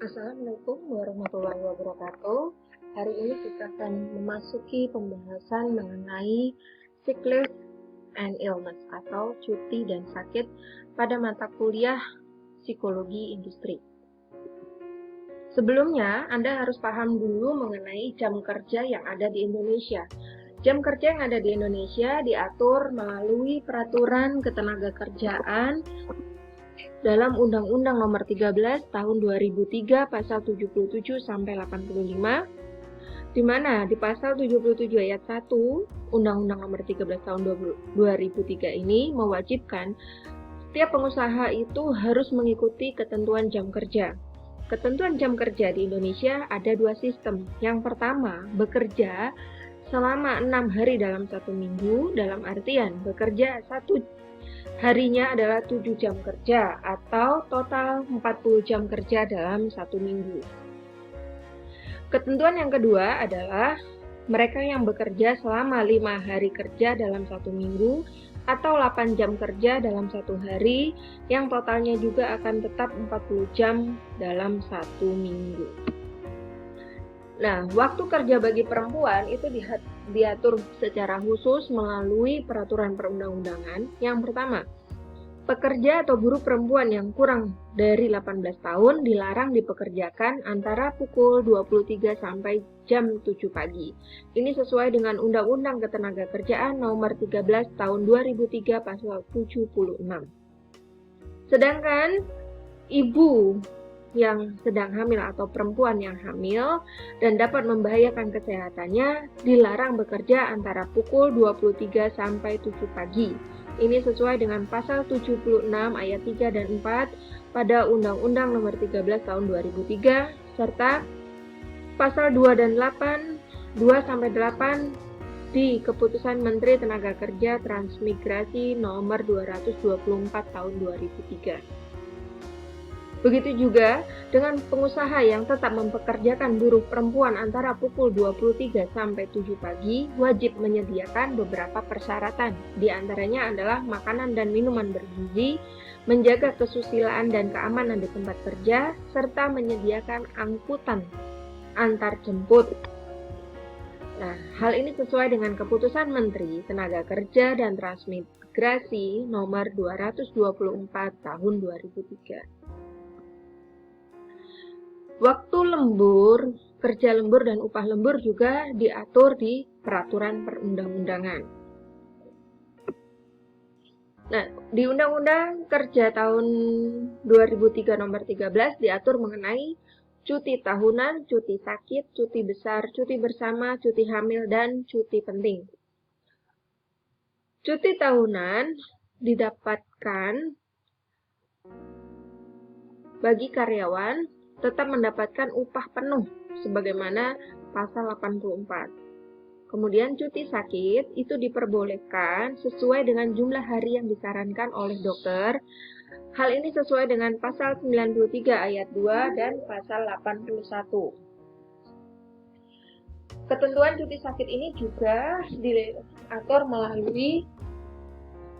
Assalamualaikum warahmatullahi wabarakatuh. Hari ini kita akan memasuki pembahasan mengenai sick leave and illness atau cuti dan sakit pada mata kuliah psikologi industri. Sebelumnya, Anda harus paham dulu mengenai jam kerja yang ada di Indonesia. Jam kerja yang ada di Indonesia diatur melalui Peraturan Ketenagakerjaan dalam Undang-Undang Nomor 13 Tahun 2003 Pasal 77 sampai 85, di mana di Pasal 77 Ayat 1 Undang-Undang Nomor 13 Tahun 2003 ini mewajibkan setiap pengusaha itu harus mengikuti ketentuan jam kerja. Ketentuan jam kerja di Indonesia ada dua sistem. Yang pertama, bekerja selama 6 hari dalam satu minggu, dalam artian bekerja satu harinya adalah 7 jam kerja atau total 40 jam kerja dalam satu minggu. Ketentuan yang kedua adalah mereka yang bekerja selama 5 hari kerja dalam satu minggu atau 8 jam kerja dalam satu hari yang totalnya juga akan tetap 40 jam dalam satu minggu. Nah, waktu kerja bagi perempuan itu diatur secara khusus melalui peraturan perundang-undangan. Yang pertama, pekerja atau buruh perempuan yang kurang dari 18 tahun dilarang dipekerjakan antara pukul 23 sampai jam 7 pagi. Ini sesuai dengan Undang-Undang Ketenagakerjaan Nomor 13 Tahun 2003 Pasal 76. Sedangkan ibu yang sedang hamil atau perempuan yang hamil dan dapat membahayakan kesehatannya dilarang bekerja antara pukul 23 sampai 7 pagi. Ini sesuai dengan pasal 76 ayat 3 dan 4 pada Undang-Undang Nomor 13 Tahun 2003 serta pasal 2 dan 8, 2 sampai 8 di Keputusan Menteri Tenaga Transmigrasi Nomor 224 Tahun 2003. Begitu juga dengan pengusaha yang tetap mempekerjakan buruh perempuan antara pukul 23 sampai 7 pagi wajib menyediakan beberapa persyaratan. Di antaranya adalah makanan dan minuman bergizi, menjaga kesusilaan dan keamanan di tempat kerja, serta menyediakan angkutan antar jemput. Nah, hal ini sesuai dengan Keputusan Menteri Tenaga Kerja dan Transmigrasi Nomor 224 Tahun 2003. Waktu lembur, kerja lembur, dan upah lembur juga diatur di peraturan perundang-undangan. Nah, di Undang-Undang Kerja tahun 2003 Nomor 13 diatur mengenai cuti tahunan, cuti sakit, cuti besar, cuti bersama, cuti hamil, dan cuti penting. Cuti tahunan didapatkan bagi karyawan tetap mendapatkan upah penuh sebagaimana pasal 84. Kemudian cuti sakit itu diperbolehkan sesuai dengan jumlah hari yang disarankan oleh dokter. Hal ini sesuai dengan pasal 93 ayat 2 dan pasal 81. Ketentuan cuti sakit ini juga diatur melalui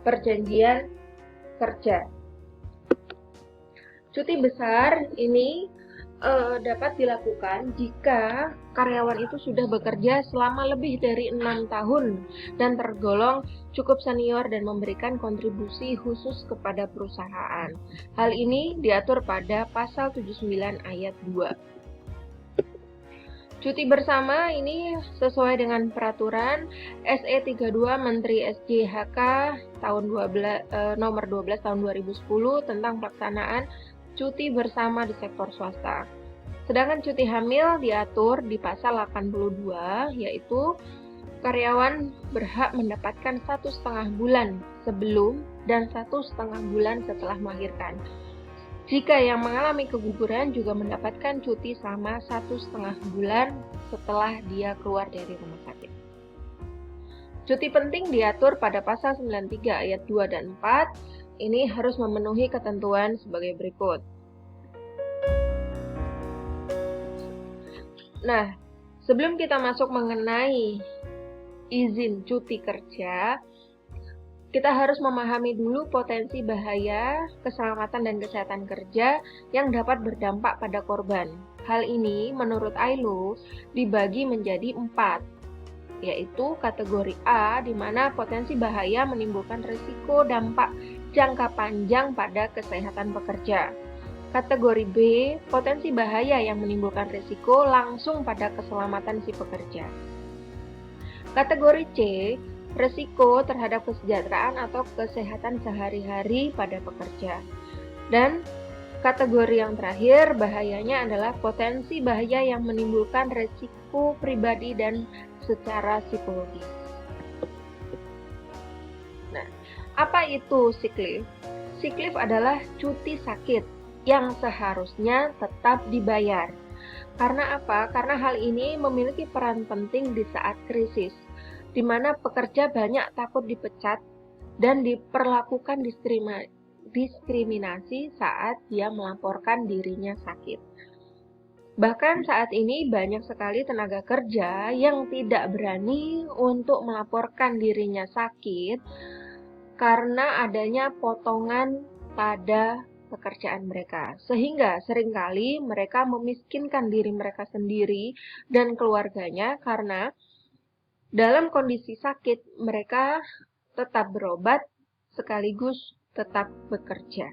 perjanjian kerja. Cuti besar ini dapat dilakukan jika karyawan itu sudah bekerja selama lebih dari 6 tahun dan tergolong cukup senior dan memberikan kontribusi khusus kepada perusahaan. Hal ini diatur pada pasal 79 ayat 2. Cuti bersama ini sesuai dengan peraturan SE 32 Menteri SJHK tahun nomor 12 tahun 2010 tentang pelaksanaan cuti bersama di sektor swasta. Sedangkan cuti hamil diatur di pasal 82, yaitu karyawan berhak mendapatkan 1,5 bulan sebelum dan 1,5 bulan setelah melahirkan. Jika yang mengalami keguguran juga mendapatkan cuti selama 1,5 bulan setelah dia keluar dari rumah sakit. Cuti penting diatur pada pasal 93 ayat 2 dan 4. Ini harus memenuhi ketentuan sebagai berikut. Nah, sebelum kita masuk mengenai izin cuti kerja, kita harus memahami dulu potensi bahaya, keselamatan dan kesehatan kerja yang dapat berdampak pada korban. Hal ini menurut ILO dibagi menjadi 4, yaitu kategori A, di mana potensi bahaya menimbulkan risiko dampak jangka panjang pada kesehatan pekerja. Kategori B, potensi bahaya yang menimbulkan risiko langsung pada keselamatan si pekerja. Kategori C, risiko terhadap kesejahteraan atau kesehatan sehari-hari pada pekerja. Dan kategori yang terakhir, bahayanya adalah potensi bahaya yang menimbulkan risiko pribadi dan secara psikologis. Nah, apa itu sick leave? Sick leave adalah cuti sakit yang seharusnya tetap dibayar. Karena apa? Karena hal ini memiliki peran penting di saat krisis, di mana pekerja banyak takut dipecat dan diperlakukan diskriminasi saat dia melaporkan dirinya sakit. Bahkan saat ini banyak sekali tenaga kerja yang tidak berani untuk melaporkan dirinya sakit karena adanya potongan pada pekerjaan mereka, sehingga seringkali mereka memiskinkan diri mereka sendiri dan keluarganya karena dalam kondisi sakit mereka tetap berobat sekaligus tetap bekerja.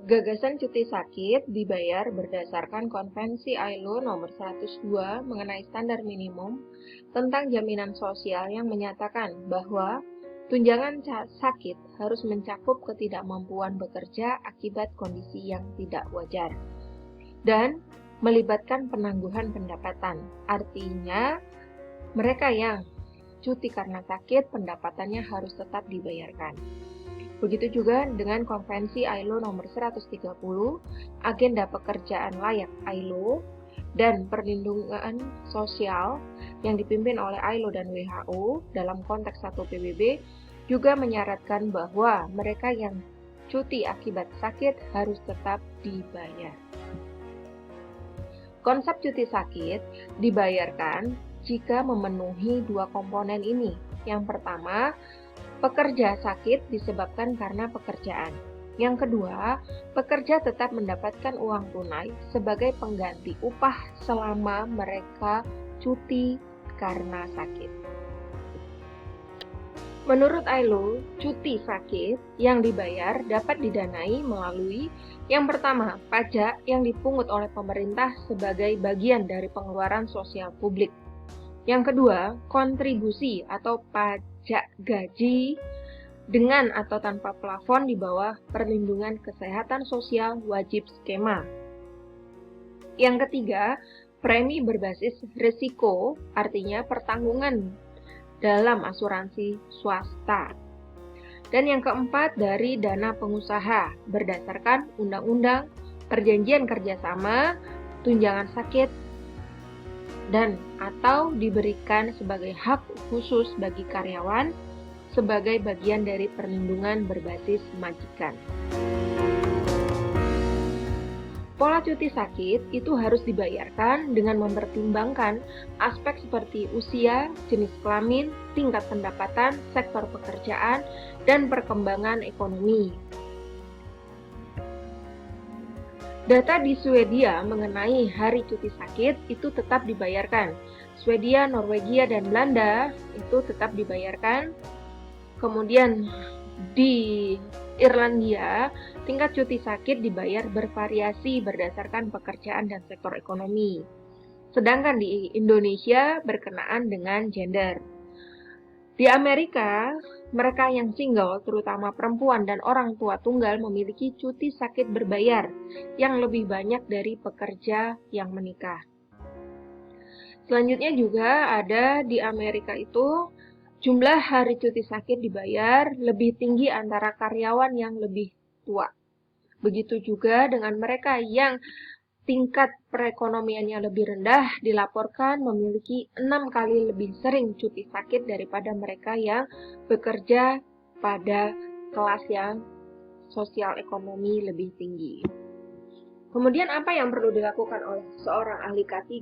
Gagasan cuti sakit dibayar berdasarkan Konvensi ILO nomor 102 mengenai standar minimum tentang jaminan sosial yang menyatakan bahwa tunjangan sakit harus mencakup ketidakmampuan bekerja akibat kondisi yang tidak wajar dan melibatkan penangguhan pendapatan. Artinya, mereka yang cuti karena sakit, pendapatannya harus tetap dibayarkan. Begitu juga dengan Konvensi ILO nomor 130, Agenda Pekerjaan Layak ILO, dan Perlindungan Sosial yang dipimpin oleh ILO dan WHO dalam konteks 1 PBB juga menyaratkan bahwa mereka yang cuti akibat sakit harus tetap dibayar. Konsep cuti sakit dibayarkan jika memenuhi 2 komponen ini. Yang pertama, pekerja sakit disebabkan karena pekerjaan. Yang kedua, pekerja tetap mendapatkan uang tunai sebagai pengganti upah selama mereka cuti karena sakit. Menurut ILO, cuti sakit yang dibayar dapat didanai melalui yang pertama, pajak yang dipungut oleh pemerintah sebagai bagian dari pengeluaran sosial publik. Yang kedua, kontribusi atau pajak gaji dengan atau tanpa plafon di bawah perlindungan kesehatan sosial wajib skema. Yang ketiga, premi berbasis risiko, artinya pertanggungan dalam asuransi swasta. Dan yang keempat, dari dana pengusaha berdasarkan undang-undang, perjanjian kerjasama, tunjangan sakit, dan atau diberikan sebagai hak khusus bagi karyawan sebagai bagian dari perlindungan berbasis majikan. Pola cuti sakit itu harus dibayarkan dengan mempertimbangkan aspek seperti usia, jenis kelamin, tingkat pendapatan, sektor pekerjaan, dan perkembangan ekonomi. Data di Swedia mengenai hari cuti sakit itu tetap dibayarkan. Swedia, Norwegia, dan Belanda itu tetap dibayarkan. Kemudian di Irlandia, tingkat cuti sakit dibayar bervariasi berdasarkan pekerjaan dan sektor ekonomi. Sedangkan di Indonesia berkenaan dengan gender. Di Amerika, mereka yang single, terutama perempuan dan orang tua tunggal, memiliki cuti sakit berbayar yang lebih banyak dari pekerja yang menikah. Selanjutnya juga ada di Amerika itu, jumlah hari cuti sakit dibayar lebih tinggi antara karyawan yang lebih tua. Begitu juga dengan mereka yang tingkat perekonomiannya lebih rendah dilaporkan memiliki 6 kali lebih sering cuti sakit daripada mereka yang bekerja pada kelas yang sosial ekonomi lebih tinggi. Kemudian apa yang perlu dilakukan oleh seorang ahli K3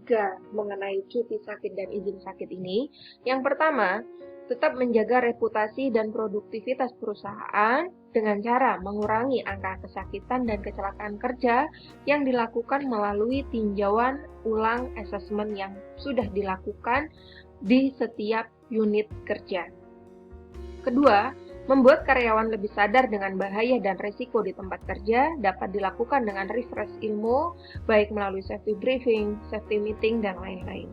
mengenai cuti sakit dan izin sakit ini? Yang pertama, tetap menjaga reputasi dan produktivitas perusahaan dengan cara mengurangi angka kesakitan dan kecelakaan kerja yang dilakukan melalui tinjauan ulang asesmen yang sudah dilakukan di setiap unit kerja. Kedua, membuat karyawan lebih sadar dengan bahaya dan risiko di tempat kerja dapat dilakukan dengan refresh ilmu, baik melalui safety briefing, safety meeting, dan lain-lain.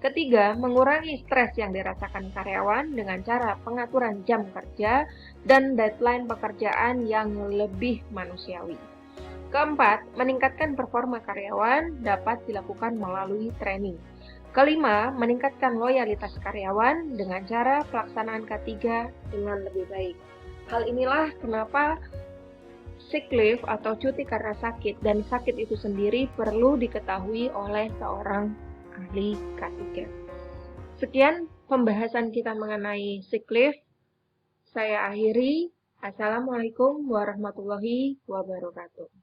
Ketiga, mengurangi stres yang dirasakan karyawan dengan cara pengaturan jam kerja dan deadline pekerjaan yang lebih manusiawi. Keempat, meningkatkan performa karyawan dapat dilakukan melalui training. Kelima, meningkatkan loyalitas karyawan dengan cara pelaksanaan K3 dengan lebih baik. Hal inilah kenapa sick leave atau cuti karena sakit dan sakit itu sendiri perlu diketahui oleh seorang ahli K3. Sekian pembahasan kita mengenai sick leave. Saya akhiri. Assalamualaikum warahmatullahi wabarakatuh.